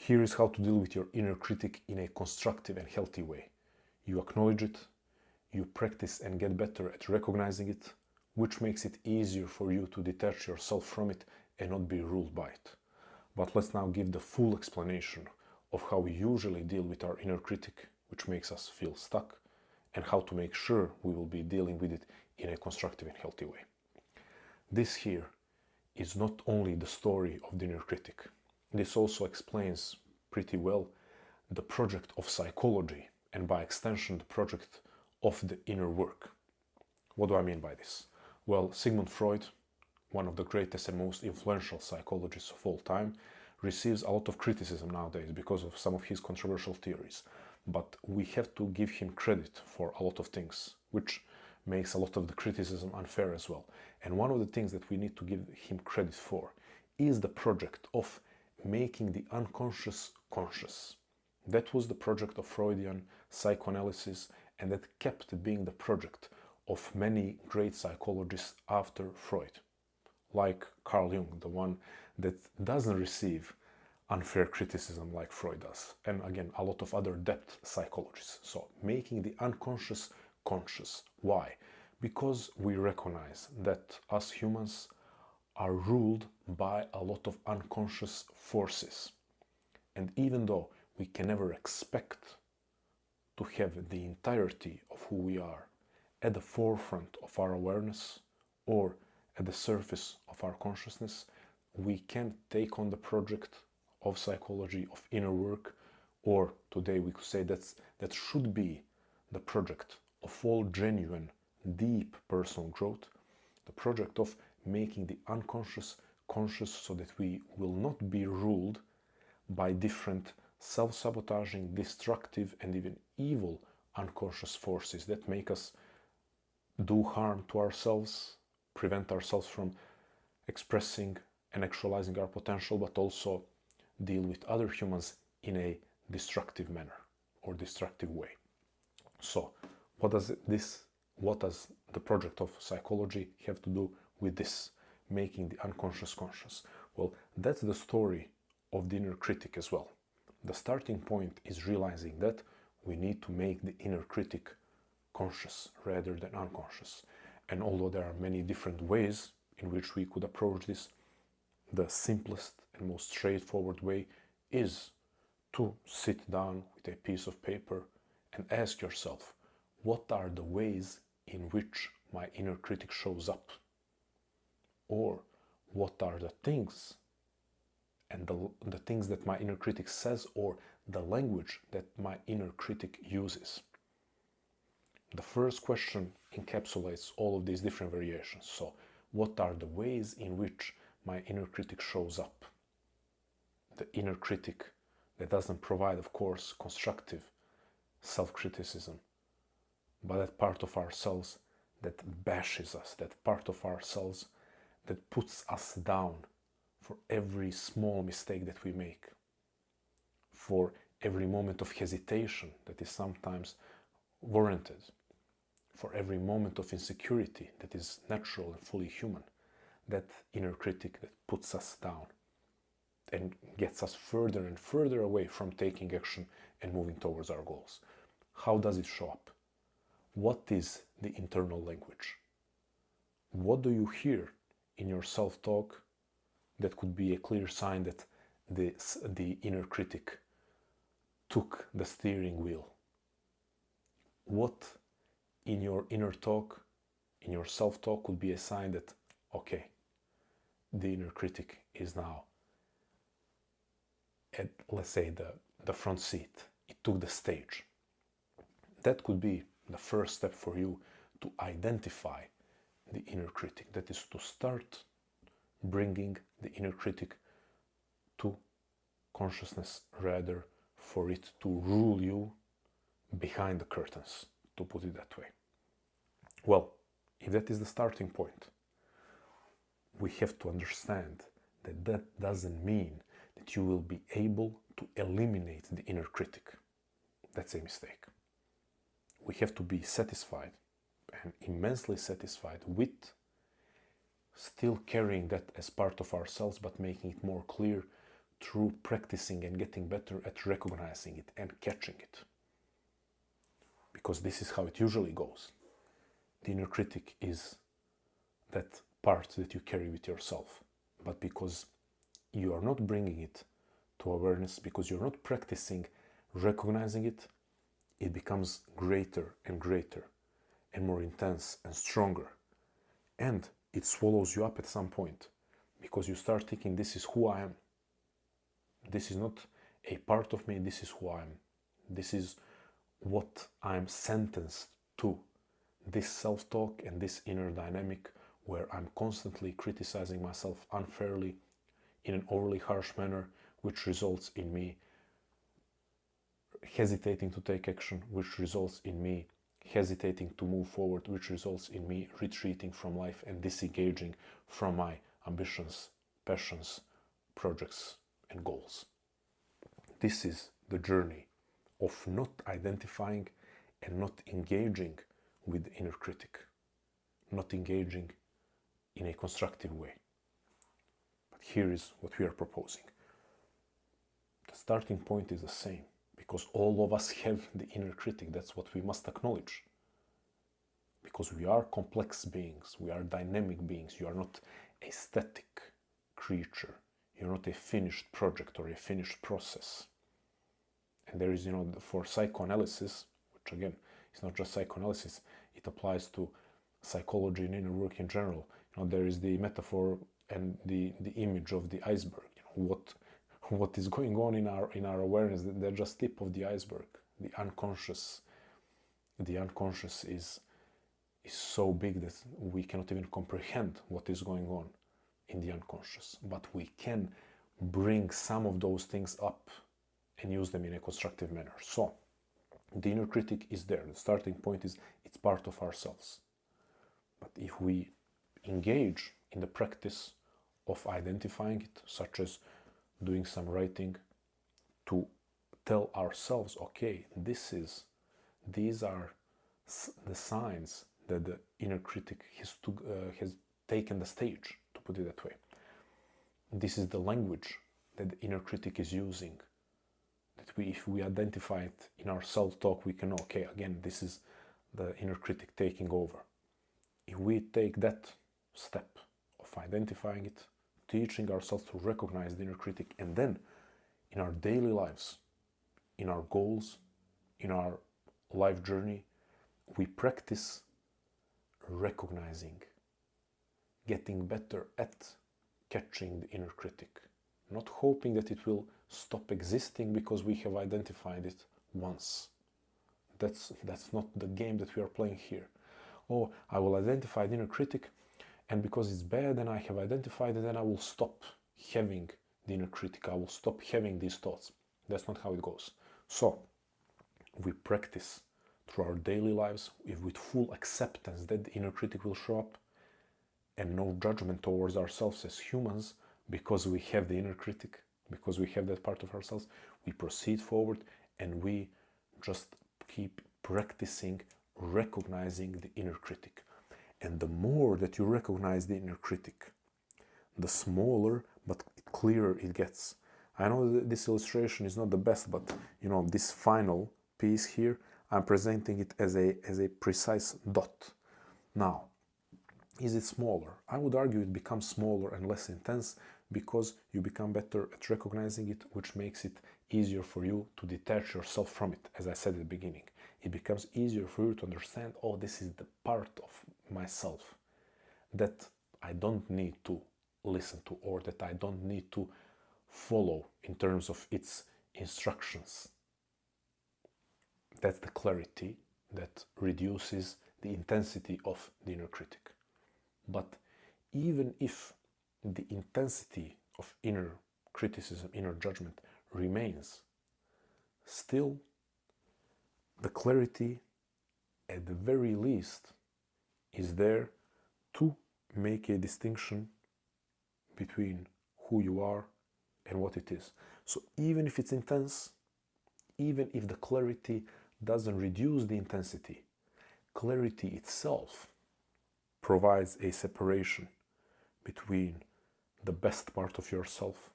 Here is how to deal with your inner critic in a constructive and healthy way. You acknowledge it, you practice and get better at recognizing it, which makes it easier for you to detach yourself from it and not be ruled by it. But let's now give the full explanation of how we usually deal with our inner critic, which makes us feel stuck, and how to make sure we will be dealing with it in a constructive and healthy way. This here is not only the story of the inner critic. This also explains pretty well the project of psychology, and by extension the project of the inner work. What do I mean by this? Well, Sigmund Freud, one of the greatest and most influential psychologists of all time, receives a lot of criticism nowadays because of some of his controversial theories. But we have to give him credit for a lot of things, which makes a lot of the criticism unfair as well. And one of the things that we need to give him credit for is the project of making the unconscious conscious. That was the project of Freudian psychoanalysis, and that kept being the project of many great psychologists after Freud, like Carl Jung, the one that doesn't receive unfair criticism like Freud does, and again a lot of other depth psychologists. So making the unconscious conscious. Why? Because we recognize that us humans are ruled by a lot of unconscious forces, and even though we can never expect to have the entirety of who we are at the forefront of our awareness or at the surface of our consciousness, we can take on the project of psychology, of inner work, or today we could say that should be the project of all genuine, deep personal growth, the project of making the unconscious conscious, so that we will not be ruled by different self-sabotaging, destructive, and even evil unconscious forces that make us do harm to ourselves, prevent ourselves from expressing and actualizing our potential, but also deal with other humans in a destructive manner or destructive way. So what does the project of psychology have to do with this, making the unconscious conscious? Well, that's the story of the inner critic as well. The starting point is realizing that we need to make the inner critic conscious rather than unconscious. And although there are many different ways in which we could approach this, the simplest and most straightforward way is to sit down with a piece of paper and ask yourself, what are the ways in which my inner critic shows up? Or what are the things and the things that my inner critic says, or the language that my inner critic uses? The first question encapsulates all of these different variations. So, what are the ways in which my inner critic shows up? The inner critic that doesn't provide, of course, constructive self-criticism, but that part of ourselves that bashes us, that part of ourselves that puts us down for every small mistake that we make, for every moment of hesitation that is sometimes warranted, for every moment of insecurity that is natural and fully human. That inner critic that puts us down and gets us further and further away from taking action and moving towards our goals. How does it show up? What is the internal language? What do you hear in your self-talk that could be a clear sign that the inner critic took the steering wheel? What in your inner talk, in your self-talk, could be a sign that, okay, the inner critic is now at, let's say, the front seat. It took the stage. That could be the first step for you to identify the inner critic. That is to start bringing the inner critic to consciousness, rather for it to rule you behind the curtains, to put it that way. Well, if that is the starting point, we have to understand that that doesn't mean that you will be able to eliminate the inner critic. That's a mistake. We have to be satisfied, and immensely satisfied, with still carrying that as part of ourselves, but making it more clear through practicing and getting better at recognizing it and catching it. Because this is how it usually goes. The inner critic is that part that you carry with yourself. But because you are not bringing it to awareness, because you're not practicing recognizing it, it becomes greater and greater and more intense and stronger. And it swallows you up at some point, because you start thinking, this is who I am. This is not a part of me, this is who I am. This is what I'm sentenced to. This self-talk and this inner dynamic where I'm constantly criticizing myself unfairly in an overly harsh manner, which results in me hesitating to take action, which results in me hesitating to move forward, which results in me retreating from life and disengaging from my ambitions, passions, projects, and goals. This is the journey of not identifying and not engaging with the inner critic, not engaging in a constructive way. But here is what we are proposing. The starting point is the same, because all of us have the inner critic. That's what we must acknowledge. Because we are complex beings, we are dynamic beings. You are not a static creature. You're not a finished project or a finished process. And there is, for psychoanalysis, which again is not just psychoanalysis, it applies to psychology and inner work in general. There is the metaphor and the image of the iceberg. What is going on in our awareness? They're just tip of the iceberg. The unconscious is so big that we cannot even comprehend what is going on in the unconscious. But we can bring some of those things up and use them in a constructive manner. So the inner critic is there. The starting point is it's part of ourselves. But if we engage in the practice of identifying it, such as doing some writing to tell ourselves, okay, these are the signs that the inner critic has taken the stage, to put it that way. This is the language that the inner critic is using. That if we identify it in our self-talk, we can know, okay, again, this is the inner critic taking over. If we take that step of identifying it, teaching ourselves to recognize the inner critic, and then in our daily lives, in our goals, in our life journey, we practice recognizing, getting better at catching the inner critic, not hoping that it will stop existing because we have identified it once. That's not the game that we are playing here. Oh, I will identify the inner critic, and because it's bad and I have identified it, then I will stop having the inner critic. I will stop having these thoughts. That's not how it goes. So we practice through our daily lives with full acceptance that the inner critic will show up, and no judgment towards ourselves as humans because we have the inner critic, because we have that part of ourselves. We proceed forward and we just keep practicing recognizing the inner critic. And the more that you recognize the inner critic, the smaller but clearer it gets. I know that this illustration is not the best, but this final piece here, I'm presenting it as a precise dot. Now, is it smaller? I would argue it becomes smaller and less intense because you become better at recognizing it, which makes it easier for you to detach yourself from it. As I said at the beginning, it becomes easier for you to understand, oh, this is the part of myself that I don't need to listen to, or that I don't need to follow in terms of its instructions. That's the clarity that reduces the intensity of the inner critic. But even if the intensity of inner criticism, inner judgment remains, still the clarity at the very least is there to make a distinction between who you are and what it is. So even if it's intense, even if the clarity doesn't reduce the intensity, clarity itself provides a separation between the best part of yourself,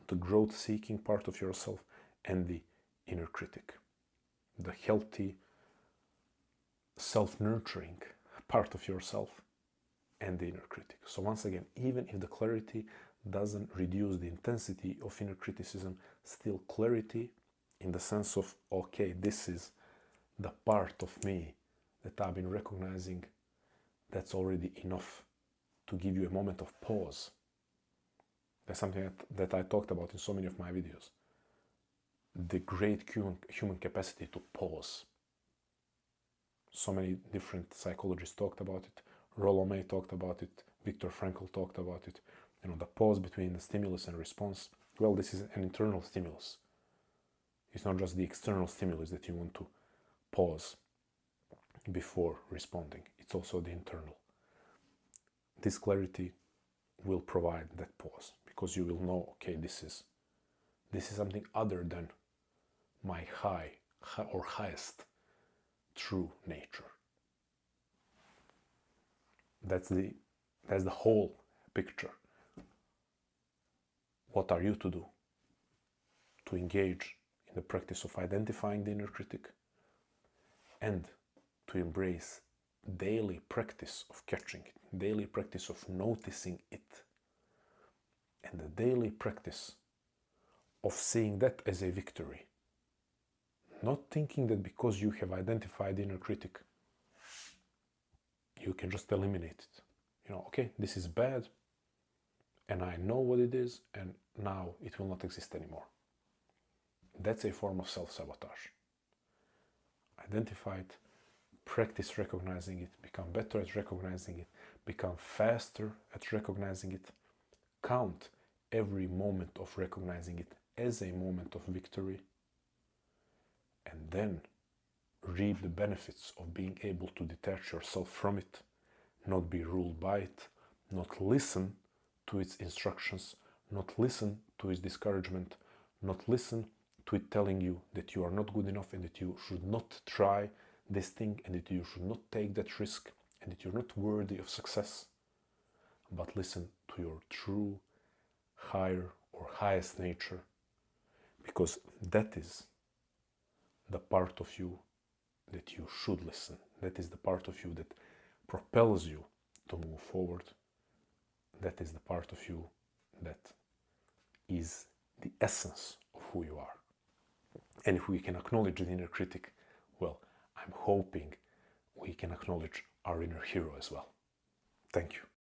the growth-seeking part of yourself, and the inner critic, the healthy, self-nurturing part of yourself, and the inner critic. So once again, even if the clarity doesn't reduce the intensity of inner criticism, still clarity in the sense of, okay, this is the part of me that I've been recognizing, that's already enough to give you a moment of pause. That's something that I talked about in so many of my videos. The great human capacity to pause. So many different psychologists talked about it. Rollo May talked about it. Viktor Frankl talked about it. The pause between the stimulus and response. Well, this is an internal stimulus. It's not just the external stimulus that you want to pause before responding. It's also the internal. This clarity will provide that pause, because you will know, okay, this is something other than my high or highest true nature. That's the whole picture. What are you to do to engage in the practice of identifying the inner critic and to embrace daily practice of catching it, daily practice of noticing it, and the daily practice of seeing that as a victory. Not thinking that because you have identified the inner critic, you can just eliminate it. Okay, this is bad, and I know what it is, and now it will not exist anymore. That's a form of self-sabotage. Identify it, practice recognizing it, become better at recognizing it, become faster at recognizing it, count every moment of recognizing it as a moment of victory, and then reap the benefits of being able to detach yourself from it, not be ruled by it, not listen to its instructions, not listen to its discouragement, not listen to it telling you that you are not good enough and that you should not try this thing and that you should not take that risk and that you're not worthy of success, but listen to your true, higher or highest nature, because that is the part of you that you should listen. That is the part of you that propels you to move forward. That is the part of you that is the essence of who you are. And if we can acknowledge the inner critic, well, I'm hoping we can acknowledge our inner hero as well. Thank you.